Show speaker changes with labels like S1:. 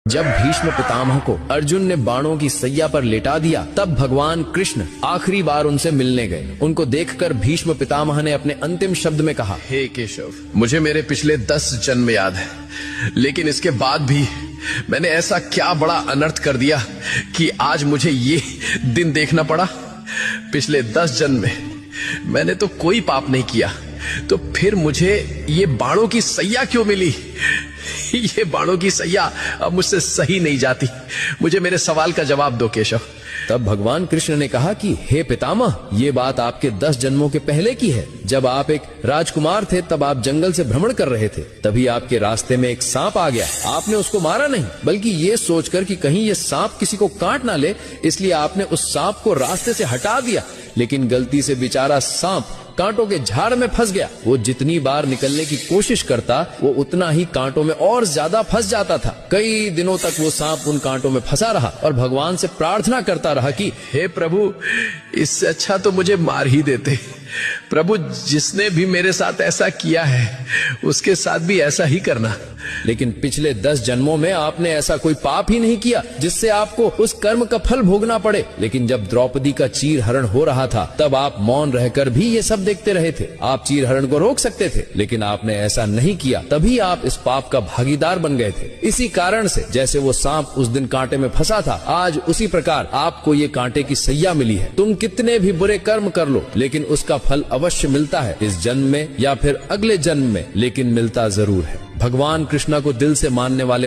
S1: जब भीष्म पितामह को अर्जुन ने बाणों की सैया पर लेटा दिया, तब भगवान कृष्ण आखिरी बार उनसे मिलने गए। उनको देखकर भीष्म पितामह ने अपने अंतिम शब्द में कहा,
S2: हे केशव, मुझे मेरे पिछले 10 जन्म याद है, लेकिन इसके बाद भी मैंने ऐसा क्या बड़ा अनर्थ कर दिया कि आज मुझे ये दिन देखना पड़ा। पिछले 10 जन्म में मैंने तो कोई पाप नहीं किया, तो फिर मुझे ये बाणों की सैया क्यों मिली? ये बाणों की सैया अब मुझसे सही नहीं जाती। मुझे मेरे सवाल का जवाब दो केशव।
S1: तब भगवान कृष्ण ने कहा कि हे पितामह, ये बात आपके 10 जन्मों के पहले की है। जब आप एक राजकुमार थे, तब आप जंगल से भ्रमण कर रहे थे। तभी आपके रास्ते में एक सांप आ गया। आपने उसको मारा नहीं, बल्कि ये सोचकर कि कहीं ये सांप किसी को काट ना ले, इसलिए आपने उस सांप को रास्ते से हटा दिया। लेकिन गलती से बेचारा सांप कांटों के झाड़ में फंस गया। वो जितनी बार निकलने की कोशिश करता, वो उतना ही कांटों में और ज्यादा फंस जाता था। कई दिनों तक वो सांप उन कांटों में फंसा रहा और भगवान से प्रार्थना करता रहा कि
S2: हे प्रभु, इससे अच्छा तो मुझे मार ही देते। प्रभु, जिसने भी मेरे साथ ऐसा किया है, उसके साथ भी ऐसा ही करना।
S1: लेकिन पिछले 10 जन्मों में आपने ऐसा कोई पाप ही नहीं किया जिससे आपको उस कर्म का फल भोगना पड़े। लेकिन जब द्रौपदी का चीर हरण हो रहा था, तब आप मौन रहकर भी ये सब देखते रहे थे। आप चीर हरण को रोक सकते थे, लेकिन आपने ऐसा नहीं किया। तभी आप इस पाप का भागीदार बन गए थे। इसी कारण से जैसे वो सांप उस दिन कांटे में फंसा था, आज उसी प्रकार आपको ये कांटे की सैया मिली है। तुम कितने भी बुरे कर्म कर लो, लेकिन उसका फल अवश्य मिलता है, इस जन्म में या फिर अगले जन्म में, लेकिन मिलता जरूर है। भगवान कृष्णा को दिल से मानने वाले